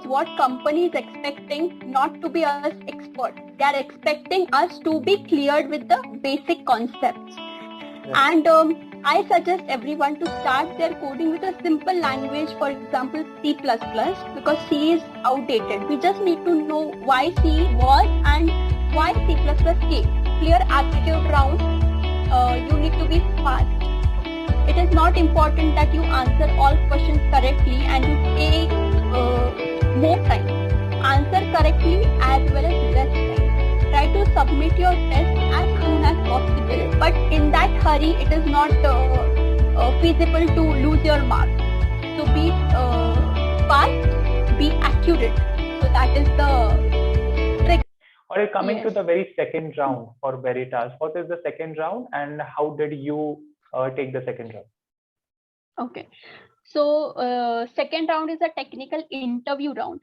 what company is expecting not to be us expert. They are expecting us to be cleared with the basic concepts. And I suggest everyone to start their coding with a simple language, for example, C++, because C is outdated. We just need to know why C was and why C++ came. Clear aptitude round. You need to be fast. It is not important that you answer all questions correctly and you take more time. Answer correctly as well as less time. Try to submit your test as soon as possible, but in that hurry, it is not feasible to lose your marks. So be fast, be accurate. So that is the trick. Or coming to the very second round for Veritas, what is the second round and how did you take the second round? Okay, so second round is a technical interview round.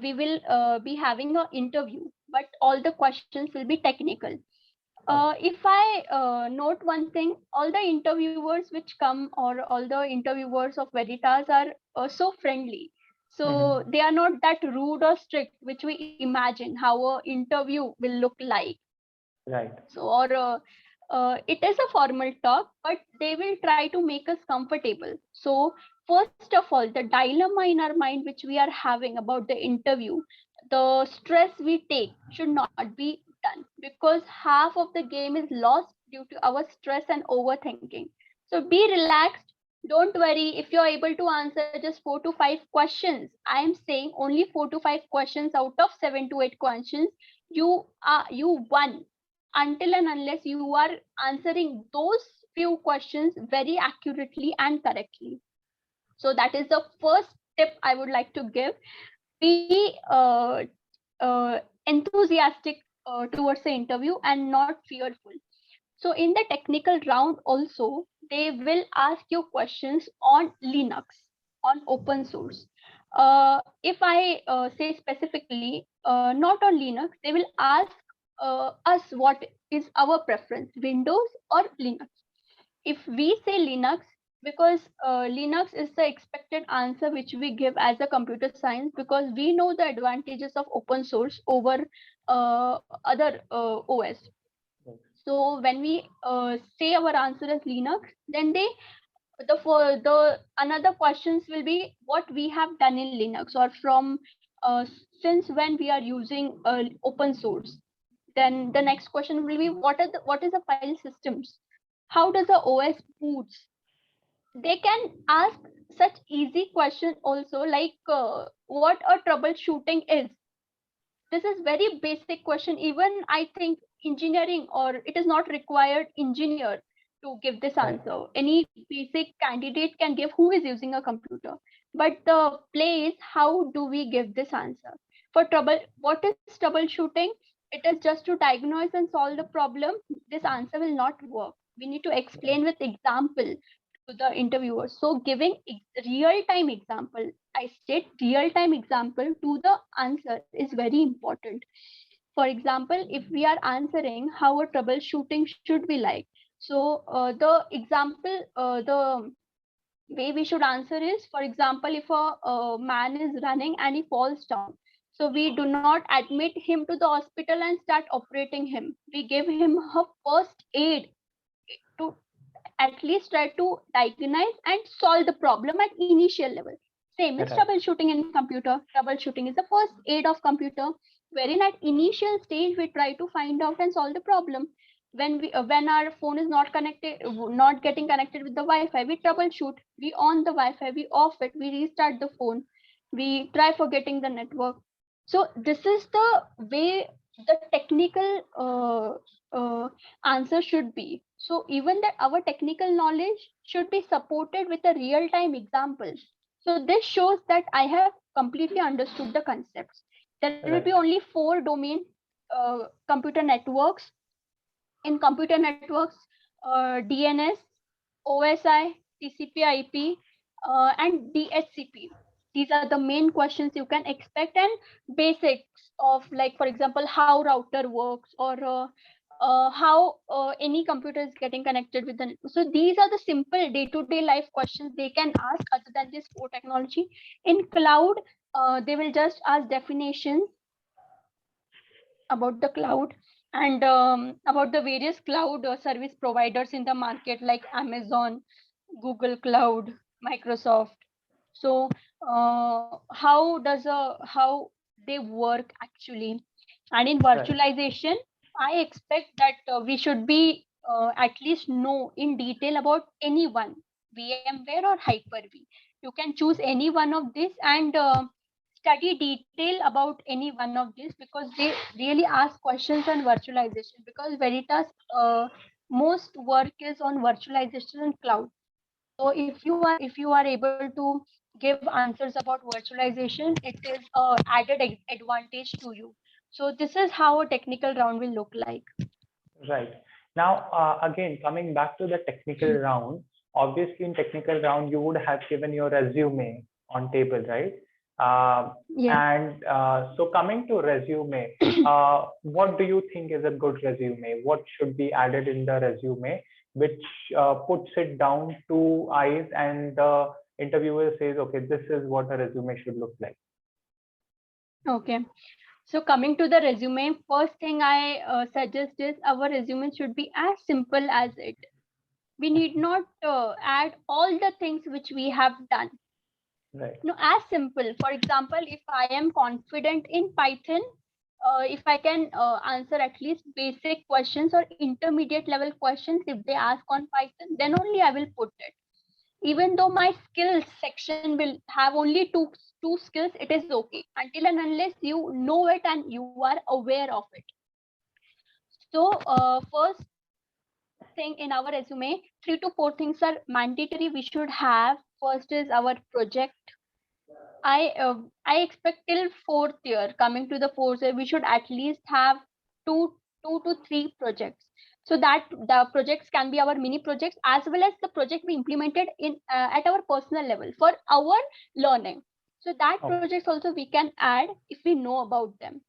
We will be having an interview, but all the questions will be technical. If I note one thing, all the interviewers which come or all the interviewers of Veritas are so friendly. So they are not that rude or strict, which we imagine how an interview will look like. Right. So, or it is a formal talk, but they will try to make us comfortable. So, first of all, the dilemma in our mind which we are having about the interview, the stress we take should not be done, because half of the game is lost due to our stress and overthinking. So be relaxed. Don't worry if you're able to answer just 4 to 5 questions. I am saying only 4 to 5 questions out of 7 to 8 questions. You won, until and unless you are answering those few questions very accurately and correctly. So that is the first tip I would like to give. Be enthusiastic towards the interview and not fearful. So in the technical round also, they will ask you questions on Linux, on open source. If I say specifically, not on Linux, they will ask us what is our preference, Windows or Linux. If we say Linux, because Linux is the expected answer which we give as a computer science, because we know the advantages of open source over other OS. So when we say our answer is Linux, then the another questions will be what we have done in Linux, or from since when we are using open source. Then the next question will be what is the file systems, how does the OS boots. They can ask such easy questions also, like what a troubleshooting is. This is very basic question. Even I think engineering, or it is not required engineer to give this answer. Any basic candidate can give who is using a computer. But the play is how do we give this answer? For what is troubleshooting? It is just to diagnose and solve the problem. This answer will not work. We need to explain with example to the interviewer. So giving real-time example, I state real-time example to the answer is very important. For example, if we are answering how a troubleshooting should be like, so the example, the way we should answer is, for example, if a man is running and he falls down, so we do not admit him to the hospital and start operating him. We give him a first aid to at least try to diagnose and solve the problem at initial level. Same as troubleshooting in computer. Troubleshooting is the first aid of computer, wherein at initial stage we try to find out and solve the problem. When our phone is not getting connected with the Wi-Fi, we troubleshoot. We on the Wi-Fi, we off it, we restart the phone, we try forgetting the network. So this is the way the technical answer should be. So even that our technical knowledge should be supported with a real-time example. So this shows that I have completely understood the concepts. There will be only 4 domain computer networks. In computer networks, DNS, OSI, TCP/IP, and DHCP. These are the main questions you can expect, and basics of, like, for example, how router works, or how any computer is getting connected with the. So these are the simple day-to-day life questions they can ask other than this core technology. In cloud, they will just ask definitions about the cloud and about the various cloud service providers in the market like Amazon, Google Cloud, Microsoft. So how they work actually. And in Right. virtualization, I expect that we should be at least know in detail about any one, VMware or Hyper-V. You can choose any one of this and study detail about any one of these, because they really ask questions on virtualization, because Veritas most work is on virtualization and cloud. So if you are able to give answers about virtualization, it is a added advantage to you. So this is how a technical round will look like. Right. Now, again, coming back to the technical round, obviously in technical round, you would have given your resume on table, right? Yes. And so coming to resume, what do you think is a good resume? What should be added in the resume, which puts it down to eyes and the interviewer says, okay, this is what a resume should look like. Okay. So coming to the resume, first thing I suggest is our resume should be as simple as it. We need not add all the things which we have done. Right. No, as simple. For example, if I am confident in Python, if I can answer at least basic questions or intermediate level questions if they ask on Python, then only I will put it. Even though my skills section will have only two skills, it is okay until and unless you know it and you are aware of it. So first thing in our resume, 3 to 4 things are mandatory we should have. First is our project. I expect till fourth year. Coming to the fourth year, we should at least have two to three projects. So that the projects can be our mini projects as well as the project we implemented in at our personal level for our learning. So that Okay. projects also we can add if we know about them.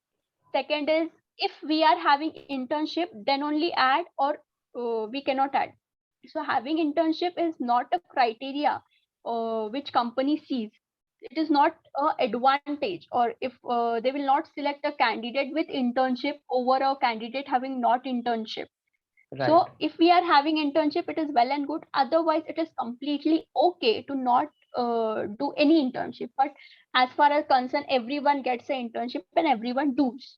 Second is, if we are having internship, then only add, or we cannot add. So having internship is not a criteria which company sees. It is not a advantage, or if they will not select a candidate with internship over a candidate having not internship. Right. So if we are having internship, it is well and good. Otherwise, it is completely okay to not do any internship. But as far as concerned, everyone gets an internship and everyone does.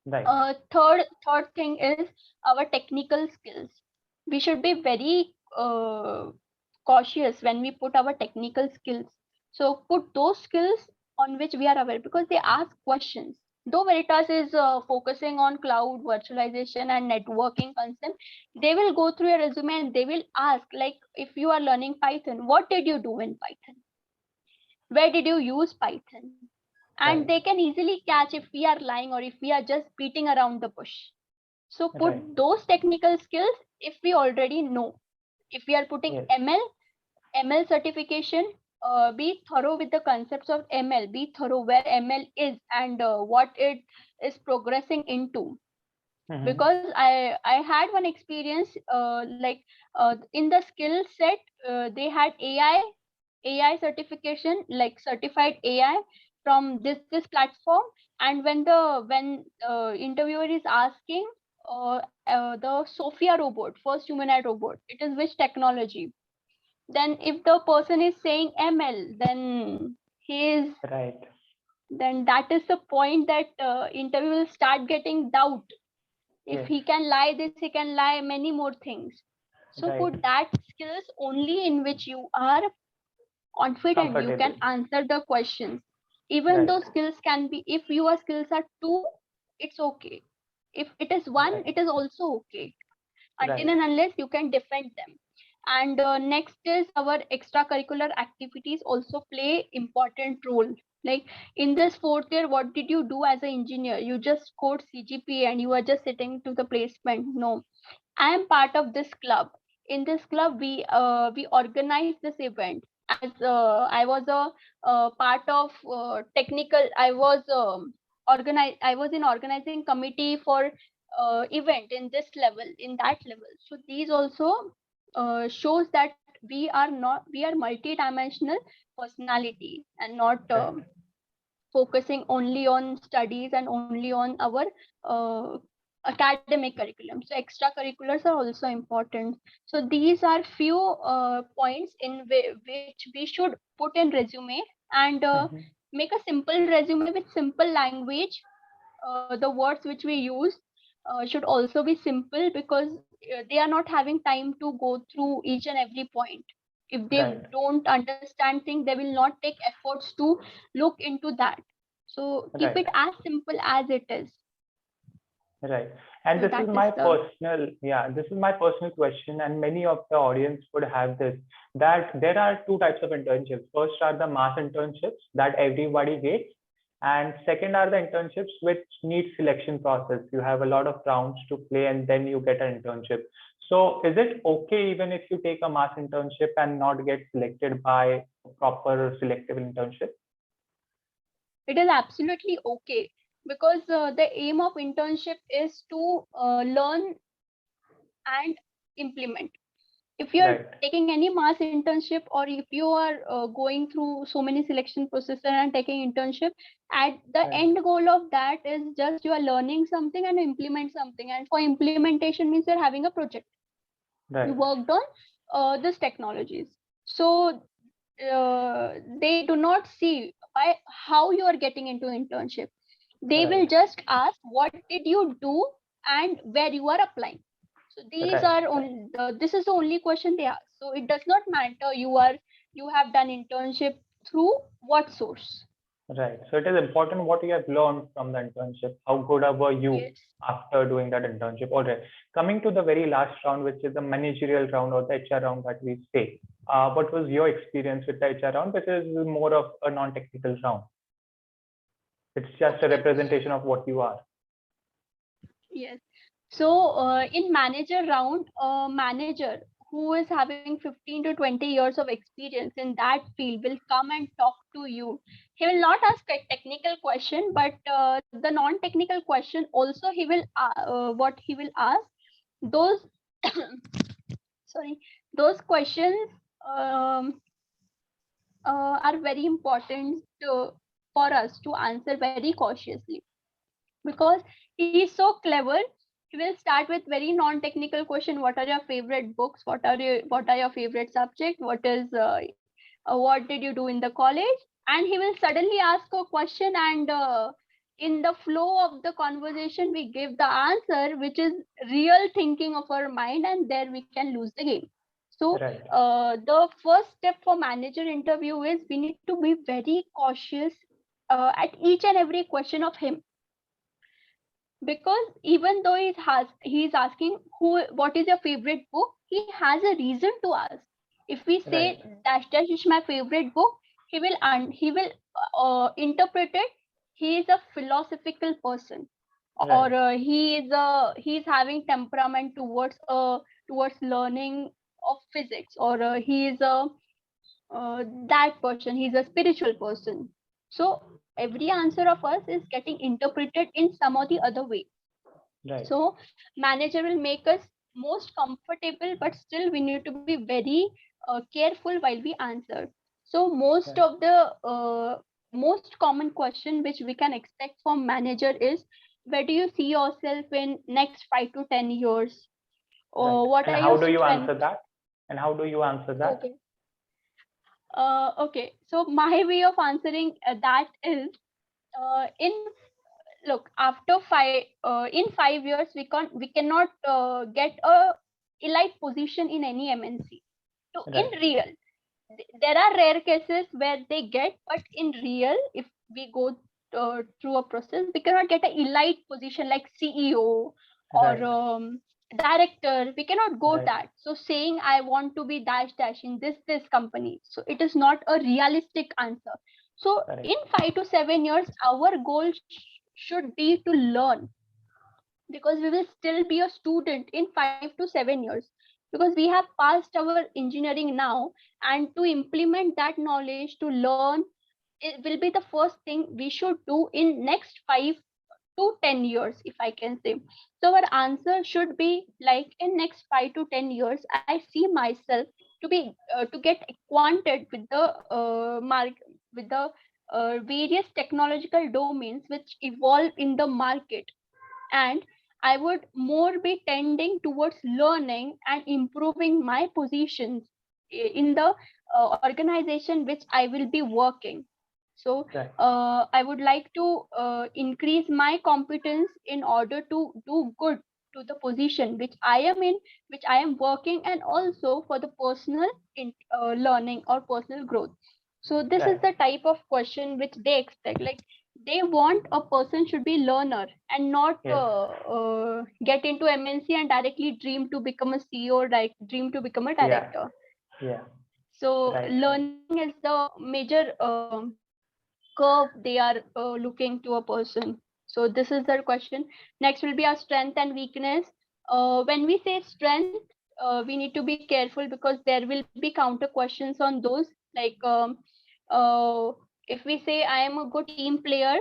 Right. Third thing is our technical skills. We should be very cautious when we put our technical skills. So put those skills on which we are aware, because they ask questions. Though Veritas is focusing on cloud virtualization and networking concept, they will go through your resume and they will ask, like, if you are learning Python, what did you do in Python? Where did you use Python? And Right. they can easily catch if we are lying or if we are just beating around the bush. So put Right. those technical skills if we already know. If we are putting Yes. ML certification, be thorough with the concepts of ML, be thorough where ML is and what it is progressing into. Mm-hmm. Because I had one experience, like in the skill set, they had AI certification, like certified AI from this platform. And when interviewer is asking the Sophia robot, first humanoid robot, it is which technology? Then if the person is saying ML, then he is Right. then that is the point that interview will start getting doubt. If Yes. he can lie this, he can lie many more things. So Right. put that skills only in which you are confident you can Comfortable. answer the questions. Even Right. though skills can be, if your skills are two, it's okay. If it is one, Right. it is also okay, until Right. and unless you can defend them. And next is our extracurricular activities also play important role. Like in this fourth year, what did you do as an engineer? You just scored CGPA and you are just sitting to the placement? No, I am part of this club. In this club, we organize this event. As I was a part of technical. I was organize. I was in organizing committee for event in this level, in that level. So these also shows that we are multi-dimensional personality and not Right. focusing only on studies and only on our uh, academic curriculum. So extracurriculars are also important. So these are few points in which we should put in resume, and Mhm. make a simple resume with simple language. The words which we use should also be simple, because they are not having time to go through each and every point. If they Right. don't understand things, they will not take efforts to look into that. So keep Right. it as simple as it is. Right. And So this is that is my the personal, yeah, this is my personal question, and many of the audience would have this, that there are two types of internships. First are the mass internships that everybody gets, and second are the internships which need selection process. You have a lot of rounds to play, and then you get an internship. So is it okay even if you take a mass internship and not get selected by a proper selective internship? it is absolutely okay, because the aim of internship is to learn and implement. If you are Right. taking any mass internship, or if you are going through so many selection processes and taking internship, at the Right. end goal of that is just you are learning something and implement something, and for implementation means you're having a project. You Right. worked on these technologies. So they do not see how you are getting into internship. They will Right. just ask what did you do and where you are applying. So these Right. are only this is the only question they ask. So it does not matter you have done internship through what source. Right. So it is important what you have learned from the internship. How good were you Yes. after doing that internship? All right. Coming to the very last round, which is the managerial round or the HR round that we say. What was your experience with the HR round, which is more of a non-technical round? It's just a Okay. representation of what you are. Yes. So in manager round, a manager who is having 15 to 20 years of experience in that field will come and talk to you. He will not ask a technical question, but the non-technical question also he will what he will ask those sorry, those questions um, are very important for us to answer very cautiously, because he is so clever. He will start with very non-technical question: what are your favorite books, what are your favorite subject, what did you do in the college, and he will suddenly ask a question, and in the flow of the conversation we give the answer which is real thinking of our mind, and there we can lose the game. So Right. the first step for manager interview is we need to be very cautious at each and every question of him, because even though he's asking who what is your favorite book, he has a reason to ask. If we say Right. dash dash is my favorite book, he will interpret it he is a philosophical person, Right. or he's having temperament towards learning of physics, or he is a that person he's a spiritual person. So every answer of us is getting interpreted in some or the other way. Right. So manager will make us most comfortable, but still we need to be very careful while we answer. So most Right. of the most common question which we can expect from manager is, where do you see yourself in next 5 to 10 years, Right. or what And are how your do you answer strengths? that? And how do you answer that? Okay. Okay, so my way of answering that is, in look, after in 5 years we cannot get a elite position in any MNC. So in Right. real, there are rare cases where they get, but in real, if we go through a process, we cannot get an elite position like CEO or Right. director. We cannot go Right. that. So saying I want to be dash dash in this company, so it is not a realistic answer. So Correct. in 5 to 7 years, our goal should be to learn, because we will still be a student in 5 to 7 years, because we have passed our engineering now, and to implement that knowledge, to learn, it will be the first thing we should do in next 5 to 10 years, if I can say. So our answer should be like, in next 5 to 10 years, I see myself to get acquainted with the with the various technological domains which evolve in the market, and I would more be tending towards learning and improving my positions in the organization which I will be working. So Right. I would like to increase my competence in order to do good to the position which I am in, which I am working, and also for the personal learning or personal growth. So this is Right. the type of question which they expect. Like, they want a person should be learner and not Yes. get into MNC and directly dream to become a CEO or like dream to become a Yeah. director. Yeah. So Right. Right. learning is the major curve they are looking to a person. So this is their question. Next will be our strength and weakness. When we say strength, we need to be careful because there will be counter questions on those. Like, uh, if we say I am a good team player,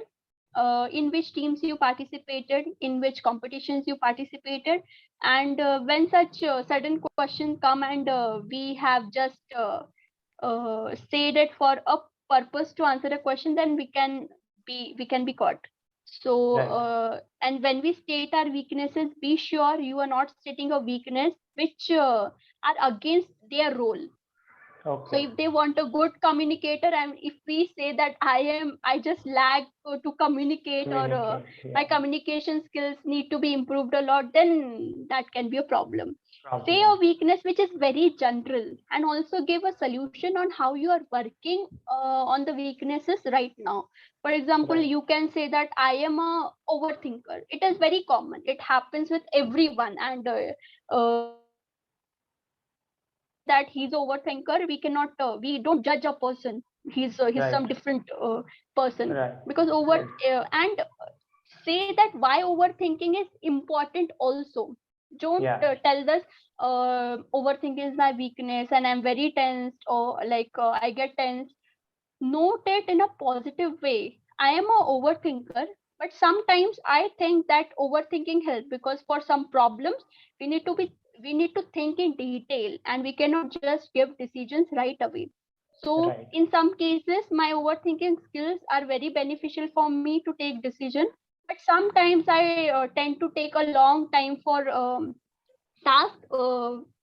in which teams you participated, in which competitions you participated, and when such sudden questions come and we have just said it for a purpose to answer a question, then we can be caught. So Right. and when we state our weaknesses, be sure you are not stating a weakness which are against their role. So Okay. if they want a good communicator, and if we say that I just lack to communicate, or Communicate. my Yeah. communication skills need to be improved a lot, then that can be a problem. Say Problem. a weakness which is very general, and also give a solution on how you are working on the weaknesses right now. For example, Right. you can say that I am a overthinker. It is very common, it happens with everyone, and if we say that he's overthinker, we don't judge a person. He's Right. some different person, Right. because over Right. and say that why overthinking is important also. Don't Yeah. tell us overthinking is my weakness and I'm very tensed, or like I get tense. Note it in a positive way. I am a overthinker, but sometimes I think that overthinking helps, because for some problems we need to be we need to think in detail, and we cannot just give decisions right away. So Right. in some cases my overthinking skills are very beneficial for me to take decision, but sometimes I tend to take a long time for task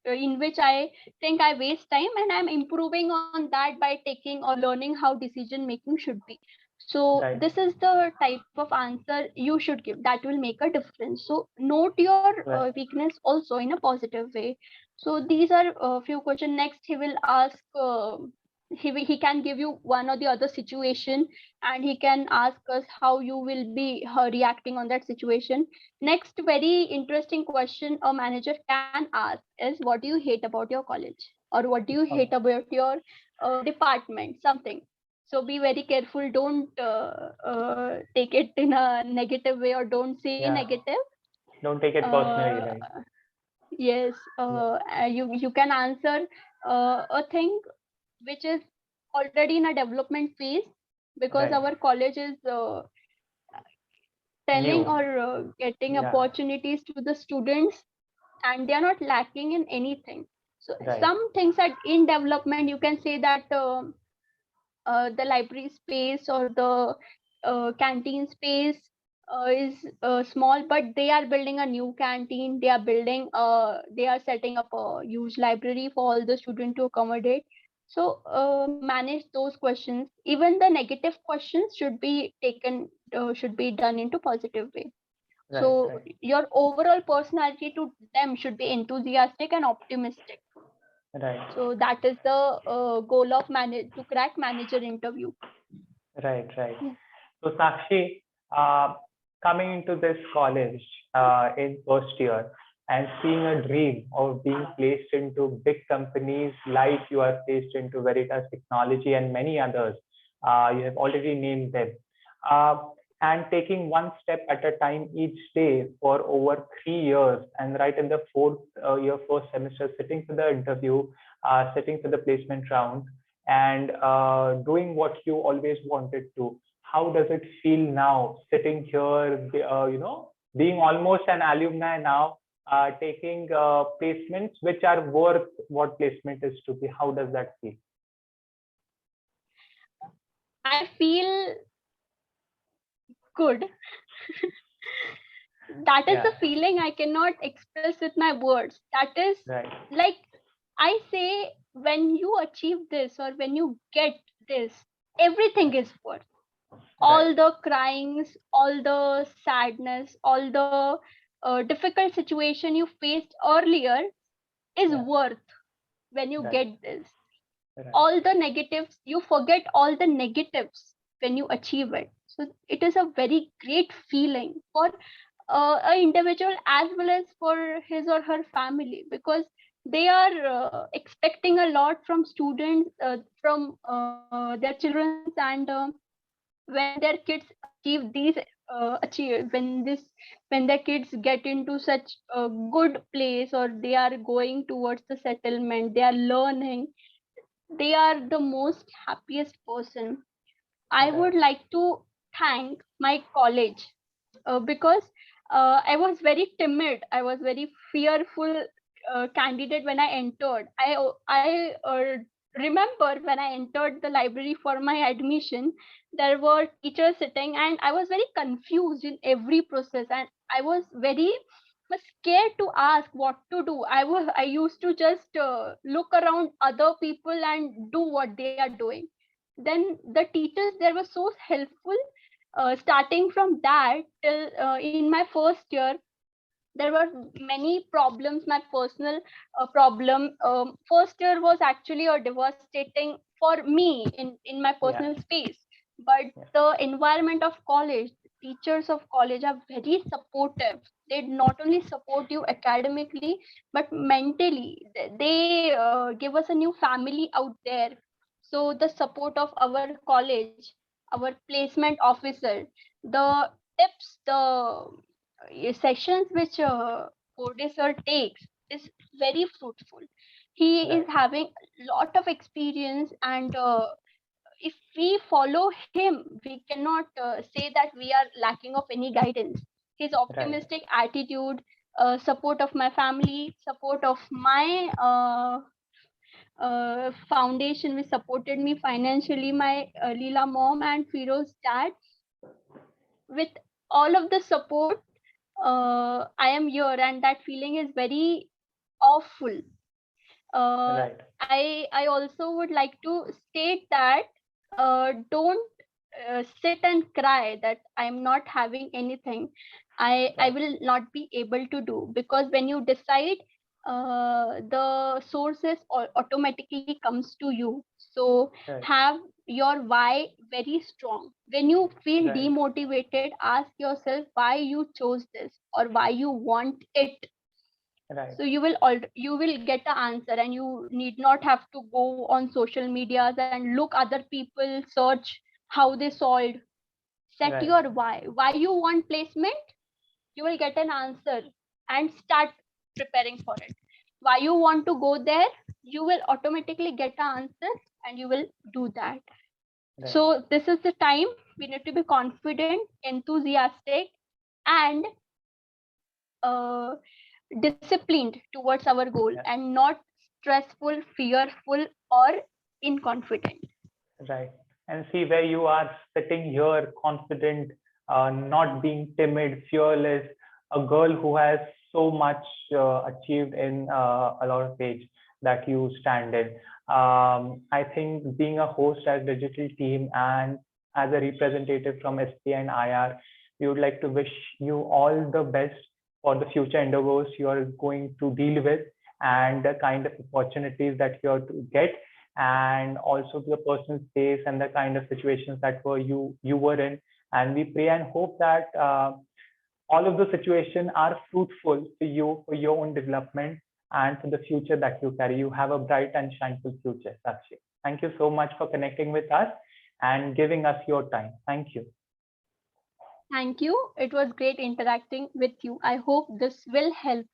in which I think I waste time, and I'm improving on that by taking or learning how decision making should be. So Right. this is the type of answer you should give that will make a difference. So note your Right. weakness also in a positive way. So these are a few questions. Next he will ask he can give you one or the other situation, and he can ask us how you will be reacting on that situation. Next, very interesting question a manager can ask is, what do you hate about your college? Or what do you hate Oh, about your department? Something. So be very careful. Don't take it in a negative way, or don't say yeah. negative. Don't take it personally. Uh, Right. yes, Yeah. you can answer a thing which is already in a development phase, because Right. our college is telling New. or getting Yeah. opportunities to the students, and they are not lacking in anything. So Right. some things are in development. You can say that the library space or the canteen space is small, but they are building a new canteen. They are setting up a huge library for all the students to accommodate. So manage those questions. Even the negative questions should be done into positive way. Right. So Right. your overall personality to them should be enthusiastic and optimistic. Right. So that is the goal of manage to crack manager interview. Right. Right. Yeah. So Sakshi, coming into this college in first year and seeing a dream of being placed into big companies like you are placed into Veritas Technology and many others, you have already named them, uh, and taking one step at a time each day for over 3 years, and right in the fourth year, first semester, sitting for the interview, sitting for the placement round, and doing what you always wanted to. how does it feel now sitting here, being almost an alumni now, taking placements which are worth what placement is to be? How does that feel? I feel good. That is Yeah, a feeling I cannot express with my words. That is right, like, I say, when you achieve this or when you get this, everything is worth. right, All the cryings, all the sadness, all the difficult situation you faced earlier is yeah, worth when you right, get this. right, All the negatives, you forget all the negatives when you achieve it. So it is a very great feeling for an individual as well as for his or her family, because they are expecting a lot from students, from their children, and when their kids achieve these when their kids get into such a good place, or they are going towards the settlement, they are learning, they are the most happiest person. I right, would like to thank my college, because I was very timid. I was very fearful candidate when I entered. I remember when I entered the library for my admission, there were teachers sitting, and I was very confused in every process, and I was scared to ask what to do. I used to just look around other people and do what they are doing. Then the teachers there were so helpful, starting from that till in my first year. There were many problems, my personal problem. First year was actually a devastating for me in my yeah, personal space, but yeah, the environment of college, teachers of college are very supportive. They not only support you academically but mentally. They give us a new family out there. So the support of our college, our placement officer, the tips, the sessions which Bode sir takes is very fruitful. He is right, having a lot of experience, and if we follow him, we cannot say that we are lacking of any guidance. His right, optimistic attitude, support of my family, support of my foundation which supported me financially, my Leela mom and Firoz dad, with all of the support, I am here, and that feeling is very awful. right, I also would like to state that don't sit and cry that I'm not having anything. I right, will not be able to do, because when you decide, the sources automatically comes to you. So right, have your why very strong. When you feel right, demotivated, ask yourself why you chose this or why you want it. right, So you will get the answer, and you need not have to go on social medias and look other people search how they solved. Set right, your why you want placement. You will get an answer, and start preparing for it. Why you want to go there, you will automatically get an answer, and you will do that. right, So this is the time we need to be confident, enthusiastic, and uh, disciplined towards our goal, yeah, and not stressful, fearful, or inconfident. right. And see where you are sitting here, confident, not being timid, fearless, a girl who has so much achieved in a lot of age that you stand in. I think being a host as digital team and as a representative from SP&IR, we would like to wish you all the best for the future endeavors you are going to deal with and the kind of opportunities that you're to get, and also the personal space and the kind of situations that you were in. And we pray and hope that all of the situations are fruitful for you, for your own development, and for the future that you carry. You have a bright and shineful future, Sakshi. Thank you so much for connecting with us and giving us your time. Thank you. Thank you. It was great interacting with you. I hope this will help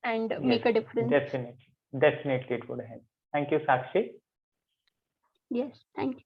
and Yes, make a difference. definitely. Definitely it would help. Thank you, Sakshi. Yes, thank you.